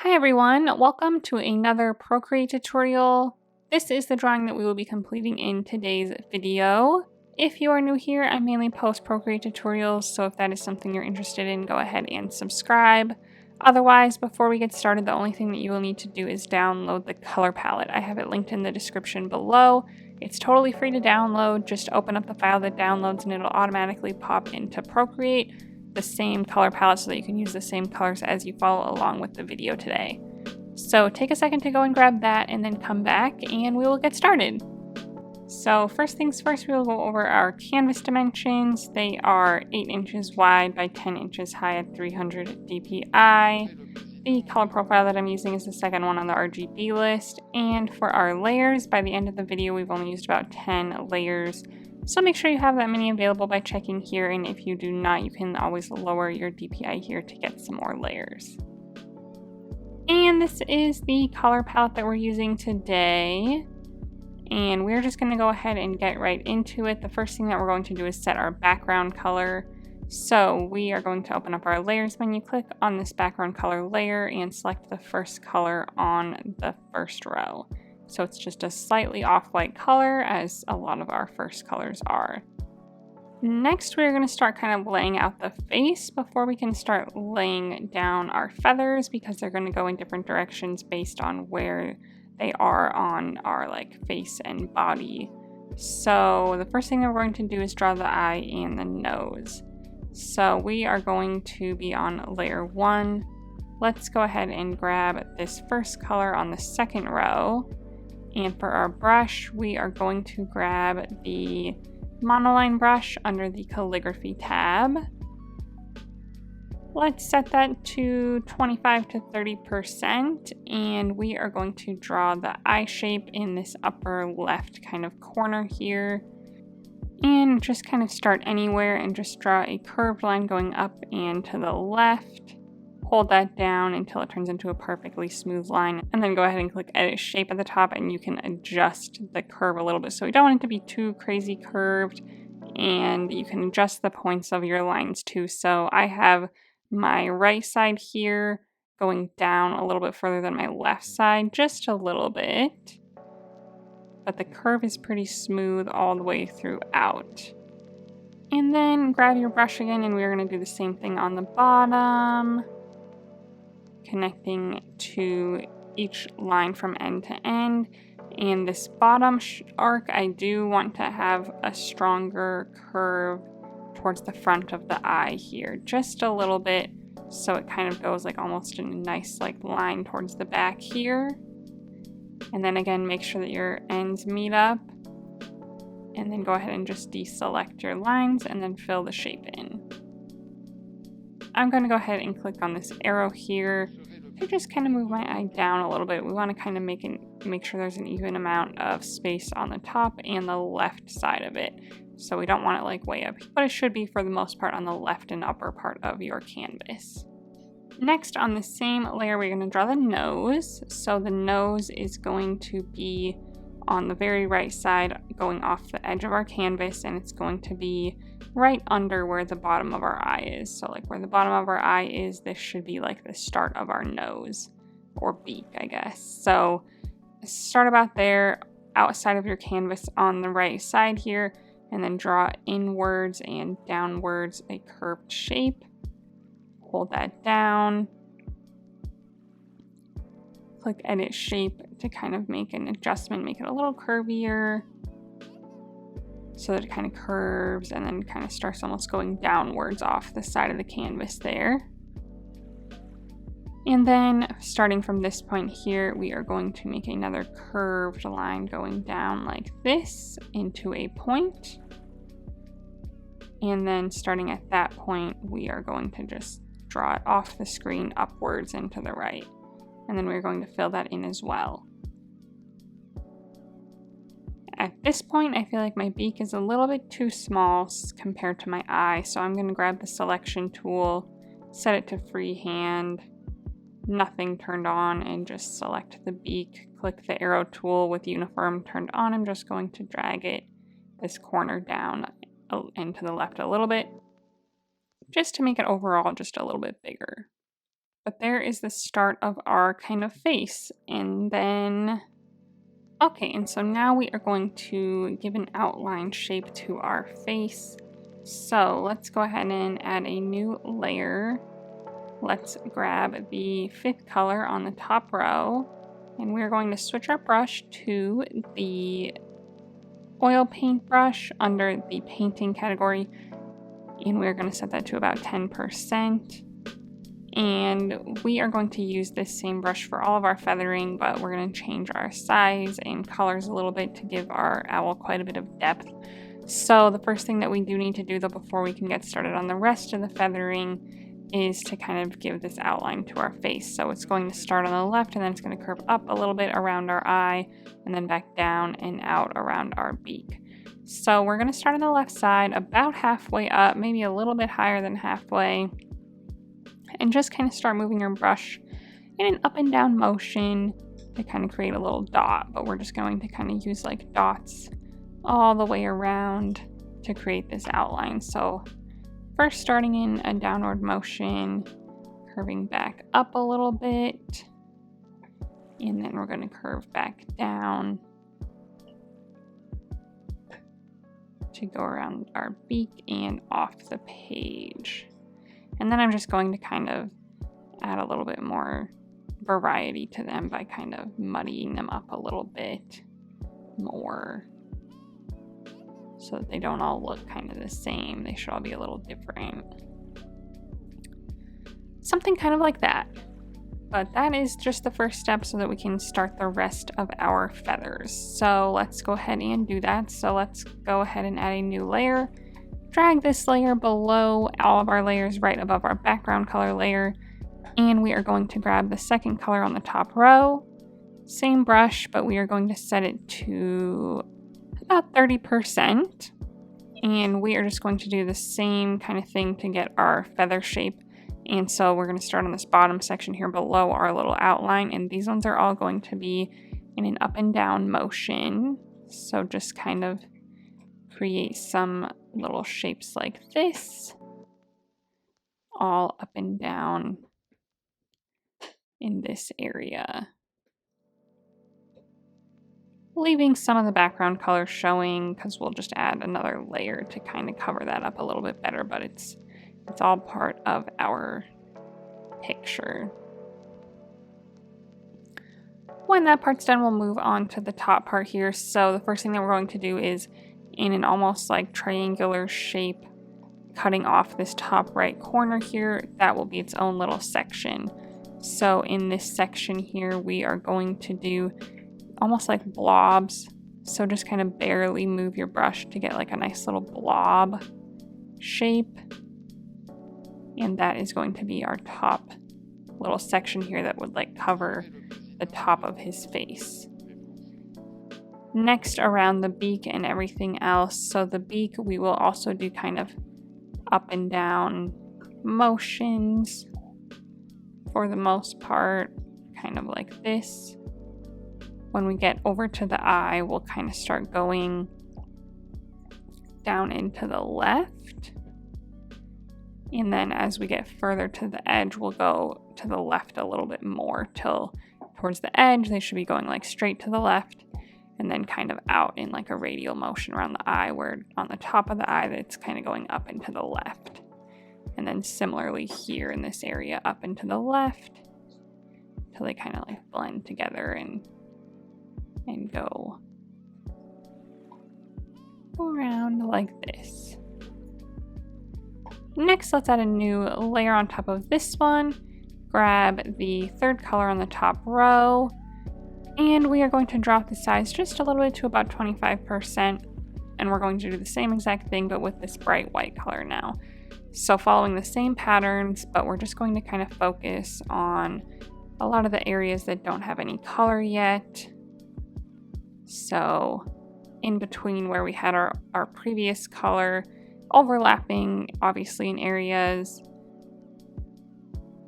Hi everyone, welcome to another Procreate tutorial. This is the drawing that we will be completing in today's video. If you are new here, I mainly post Procreate tutorials, so if that is something you're interested in, go ahead and subscribe. Otherwise, before we get started, the only thing that you will need to do is download the color palette. I have it linked in the description below. It's totally free to download. Just open up the file that downloads and it'll automatically pop into Procreate, the same color palette, so that you can use the same colors as you follow along with the video today. So take a second to go and grab that and then come back and we will get started. So first things first, we will go over our canvas dimensions. They are 8 inches wide by 10 inches high at 300 dpi. The color profile that I'm using is the second one on the RGB list. And for our layers, by the end of the video, we've only used about 10 layers. So make sure you have that many available by checking here, and if you do not, you can always lower your DPI here to get some more layers. And this is the color palette that we're using today. And we're just going to go ahead and get right into it. The first thing that we're going to do is set our background color. So we are going to open up our layers menu, click on this background color layer, and select the first color on the first row. So it's just a slightly off-white color, as a lot of our first colors are. Next, we're going to start kind of laying out the face before we can start laying down our feathers, because they're going to go in different directions based on where they are on our face and body. So the first thing that we're going to do is draw the eye and the nose. So we are going to be on layer 1. Let's go ahead and grab this first color on the second row. And for our brush, we are going to grab the monoline brush under the calligraphy tab. Let's set that to 25 to 30%, and we are going to draw the eye shape in this upper left kind of corner here. And just kind of start anywhere and just draw a curved line going up and to the left. Hold that down until it turns into a perfectly smooth line, and then go ahead and click Edit Shape at the top, and you can adjust the curve a little bit. So we don't want it to be too crazy curved, and you can adjust the points of your lines too. So I have my right side here going down a little bit further than my left side, just a little bit. But the curve is pretty smooth all the way throughout. And then grab your brush again, and we're going to do the same thing on the bottom, connecting to each line from end to end. And this bottom arc, I do want to have a stronger curve towards the front of the eye here, just a little bit, so it kind of goes almost in a nice line towards the back here. And then again, make sure that your ends meet up, and then go ahead and just deselect your lines and then fill the shape in. I'm going to go ahead and click on this arrow here to just kind of move my eye down a little bit. We want to kind of make sure there's an even amount of space on the top and the left side of it. So we don't want it way up, but it should be for the most part on the left and upper part of your canvas. Next, on the same layer, we're going to draw the nose. So the nose is going to be on the very right side, going off the edge of our canvas, and it's going to be right under where the bottom of our eye is. So where the bottom of our eye is, this should be the start of our nose, or beak, I guess. So start about there, outside of your canvas on the right side here, and then draw inwards and downwards a curved shape. Hold that down. Click Edit Shape to kind of make an adjustment, make it a little curvier, so that it kind of curves and then kind of starts almost going downwards off the side of the canvas there. And then starting from this point here, we are going to make another curved line going down like this into a point. And then starting at that point, we are going to just draw it off the screen upwards and to the right. And then we're going to fill that in as well. At this point, I feel like my beak is a little bit too small compared to my eye, so I'm going to grab the selection tool, set it to freehand, nothing turned on, and just select the beak. Click the arrow tool with uniform turned on. I'm just going to drag it this corner down and to the left a little bit, just to make it overall just a little bit bigger. But there is the start of our kind of face. And then, okay, and so now we are going to give an outline shape to our face. So let's go ahead and add a new layer. Let's grab the 5th color on the top row. And we're going to switch our brush to the oil paint brush under the painting category. And we're going to set that to about 10%. And we are going to use this same brush for all of our feathering, but we're going to change our size and colors a little bit to give our owl quite a bit of depth. So the first thing that we do need to do though before we can get started on the rest of the feathering is to kind of give this outline to our face. So it's going to start on the left and then it's going to curve up a little bit around our eye and then back down and out around our beak. So we're going to start on the left side about halfway up, maybe a little bit higher than halfway. And just kind of start moving your brush in an up and down motion to kind of create a little dot. But we're just going to kind of use like dots all the way around to create this outline. So first starting in a downward motion, curving back up a little bit. And then we're going to curve back down to go around our beak and off the page. And then I'm just going to kind of add a little bit more variety to them by kind of muddying them up a little bit more so that they don't all look kind of the same. They should all be a little different. Something kind of like that. But that is just the first step so that we can start the rest of our feathers. So let's go ahead and do that. So let's go ahead and add a new layer. Drag this layer below all of our layers right above our background color layer. And we are going to grab the 2nd color on the top row. Same brush, but we are going to set it to about 30%. And we are just going to do the same kind of thing to get our feather shape. And so we're going to start on this bottom section here below our little outline. And these ones are all going to be in an up and down motion. So just kind of create some little shapes like this, all up and down in this area. Leaving some of the background color showing because we'll just add another layer to kind of cover that up a little bit better, but it's all part of our picture. When that part's done, we'll move on to the top part here. So the first thing that we're going to do is in an almost like triangular shape, cutting off this top right corner here, that will be its own little section. So in this section here, we are going to do almost like blobs. So just kind of barely move your brush to get like a nice little blob shape. And that is going to be our top little section here that would like cover the top of his face. Next, around the beak and everything else. So the beak, we will also do kind of up and down motions for the most part, kind of like this. When we get over to the eye, we'll kind of start going down into the left. And then as we get further to the edge, we'll go to the left a little bit more till towards the edge. They should be going like straight to the left and then kind of out in like a radial motion around the eye, where on the top of the eye, that's kind of going up and to the left. And then similarly here in this area, up and to the left till they kind of like blend together and go around like this. Next, let's add a new layer on top of this one. Grab the 3rd color on the top row, and we are going to drop the size just a little bit to about 25%, and we're going to do the same exact thing but with this bright white color now. So following the same patterns, but we're just going to kind of focus on a lot of the areas that don't have any color yet. So in between where we had our previous color, overlapping obviously in areas,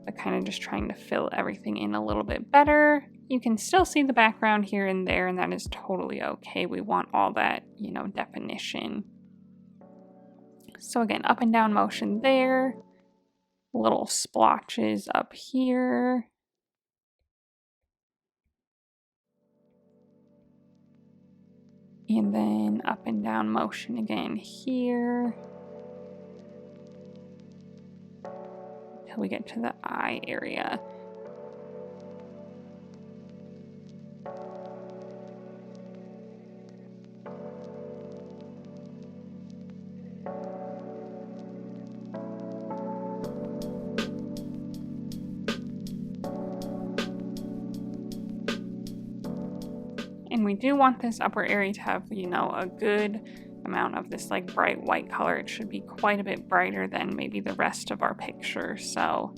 but kind of just trying to fill everything in a little bit better. You can still see the background here and there, and that is totally okay. We want all that, definition. So again, up and down motion there. little splotches up here. And then up and down motion again here. Until we get to the eye area. And we do want this upper area to have, you know, a good amount of this like bright white color. It should be quite a bit brighter than maybe the rest of our picture. So,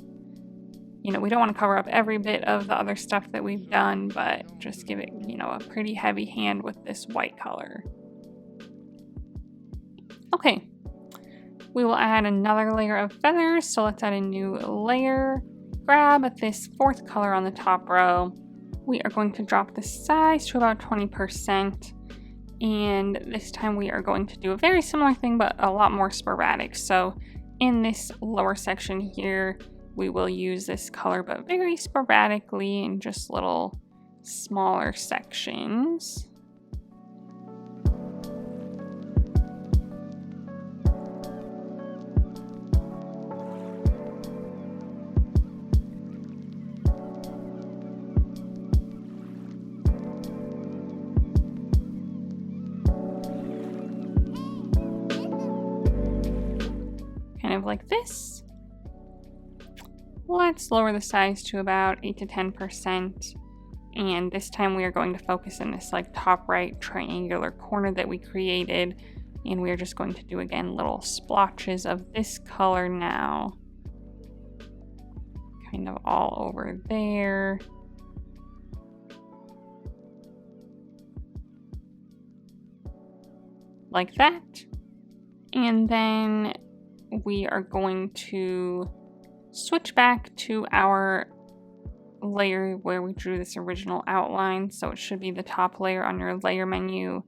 you know, we don't want to cover up every bit of the other stuff that we've done, but just give it, you know, a pretty heavy hand with this white color. Okay, we will add another layer of feathers. So let's add a new layer. Grab this fourth color on the top row. We are going to drop the size to about 20. And this time we are going to do a very similar thing, but a lot more sporadic. So in this lower section here, we will use this color, but very sporadically in just little smaller sections. Like this. Let's lower the size to about 8 to 10%. And this time we are going to focus in this like top right triangular corner that we created. And we are just going to do again little splotches of this color now. Kind of all over there. Like that. And then we are going to switch back to our layer where we drew this original outline. So it should be the top layer on your layer menu.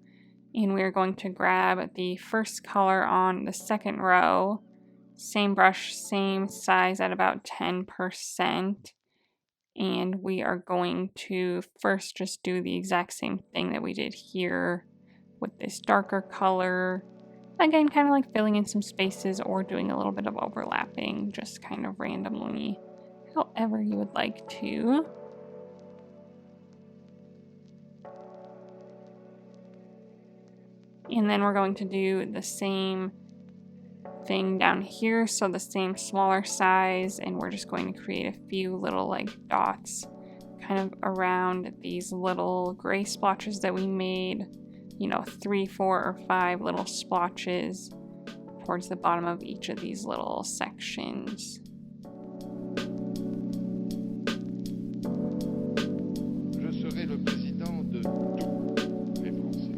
And we are going to grab the first color on the second row. Same brush, same size at about 10%. And we are going to first just do the exact same thing that we did here with this darker color. Again, kind of like filling in some spaces or doing a little bit of overlapping, just kind of randomly, however you would like to. And then we're going to do the same thing down here, so the same smaller size, and we're just going to create a few little like dots kind of around these little gray splotches that we made. You know, 3, 4, or 5 little splotches towards the bottom of each of these little sections. Je serai le président de tous les Français.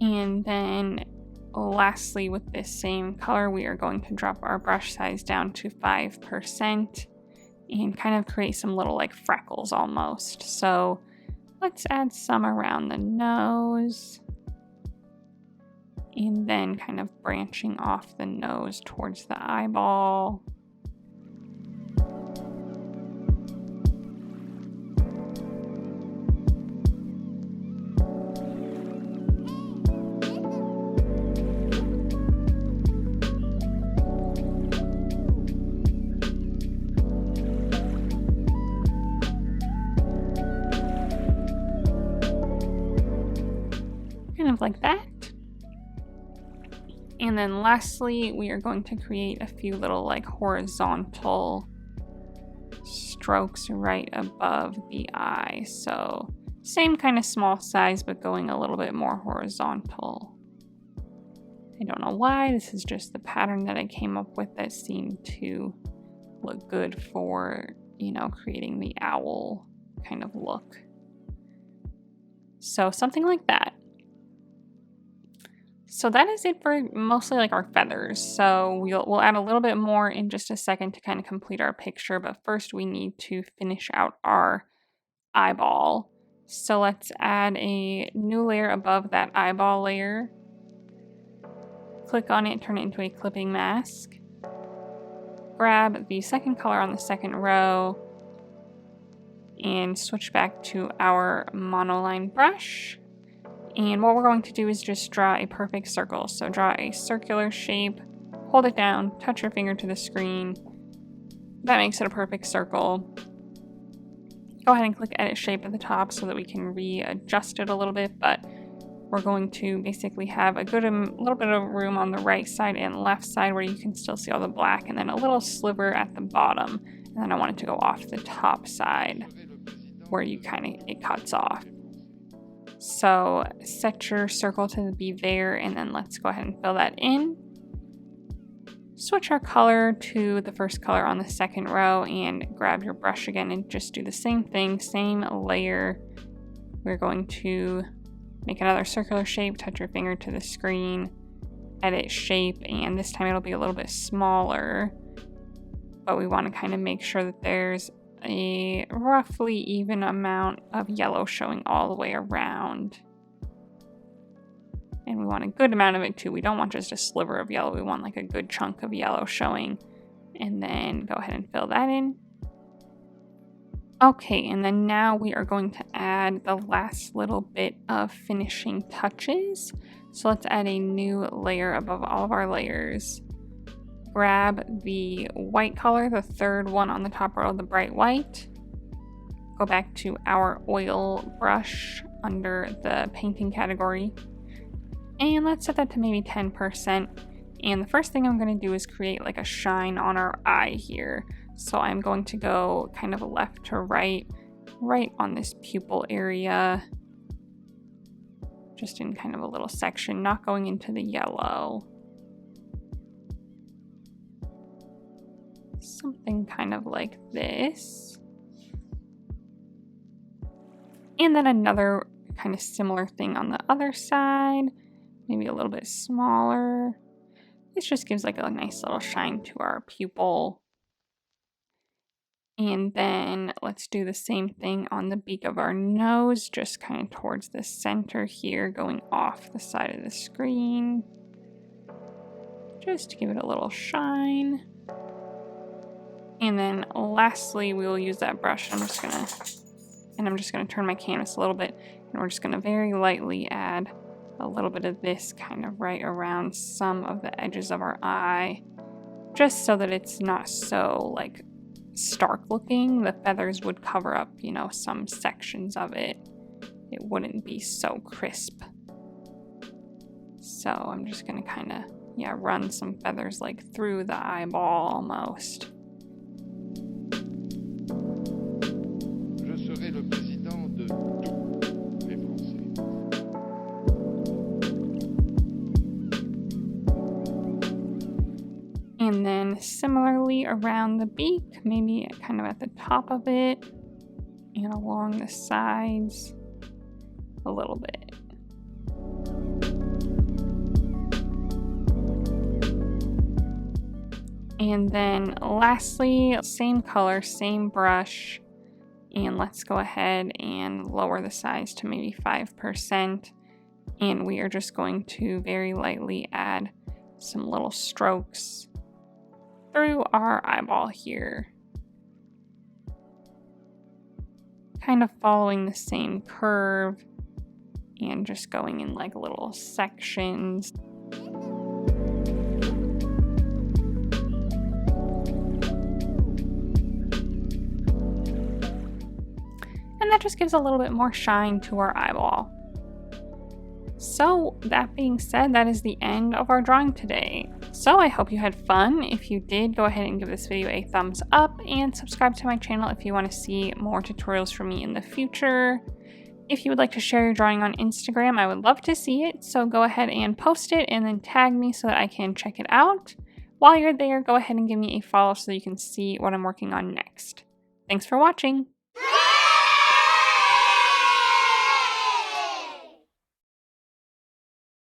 And then lastly, with this same color, we are going to drop our brush size down to 5% and kind of create some little like freckles almost. So let's add some around the nose and then kind of branching off the nose towards the eyeball. Kind of like that. And then lastly, we are going to create a few little like horizontal strokes right above the eye. So same kind of small size, but going a little bit more horizontal. I don't know why, this is just the pattern that I came up with that seemed to look good for, you know, creating the owl kind of look. So something like that. So that is it for mostly like our feathers. So we'll add a little bit more in just a second to kind of complete our picture. But first we need to finish out our eyeball. So let's add a new layer above that eyeball layer. Click on it, turn it into a clipping mask. Grab the second color on the second row and switch back to our monoline brush. And what we're going to do is just draw a perfect circle. So draw a circular shape, hold it down, touch your finger to the screen. That makes it a perfect circle. Go ahead and click edit shape at the top so that we can readjust it a little bit, but we're going to basically have a little bit of room on the right side and left side where you can still see all the black, and then a little sliver at the bottom. And then I want it to go off the top side where it cuts off. So set your circle to be there, and then let's go ahead and fill that in. Switch our color to the first color on the second row and grab your brush again and just do the same thing, same layer. We're going to make another circular shape, touch your finger to the screen, edit shape, and this time it'll be a little bit smaller, but we want to kind of make sure that there's a roughly even amount of yellow showing all the way around. And we want a good amount of it too. We don't want just a sliver of yellow. We want like a good chunk of yellow showing. And then go ahead and fill that in. Okay, and then now we are going to add the last little bit of finishing touches. So let's add a new layer above all of our layers. Grab the white color, the third one on the top row, the bright white. Go back to our oil brush under the painting category. And let's set that to maybe 10%. And the first thing I'm going to do is create like a shine on our eye here. So I'm going to go kind of left to right on this pupil area. Just in kind of a little section, not going into the yellow. Something kind of like this. And then another kind of similar thing on the other side, maybe a little bit smaller. This just gives like a nice little shine to our pupil. And then let's do the same thing on the beak of our nose, just kind of towards the center here, going off the side of the screen. Just to give it a little shine. And then lastly, we will use that brush. I'm just gonna turn my canvas a little bit, and we're just gonna very lightly add a little bit of this kind of right around some of the edges of our eye, just so that it's not so like stark looking. The feathers would cover up, you know, some sections of it. It wouldn't be so crisp. So I'm just gonna kind of, run some feathers like through the eyeball almost. Je serai le président de tous les Français. And then similarly around the beak, maybe kind of at the top of it and along the sides a little bit. And then lastly, same color, same brush, and let's go ahead and lower the size to maybe 5%. And we are just going to very lightly add some little strokes through our eyeball here. Kind of following the same curve and just going in like little sections. And that just gives a little bit more shine to our eyeball. So that being said, that is the end of our drawing today. So I hope you had fun. If you did, go ahead and give this video a thumbs up and subscribe to my channel if you want to see more tutorials from me in the future. If you would like to share your drawing on Instagram, I would love to see it. So go ahead and post it and then tag me so that I can check it out. While you're there, go ahead and give me a follow so you can see what I'm working on next. Thanks for watching.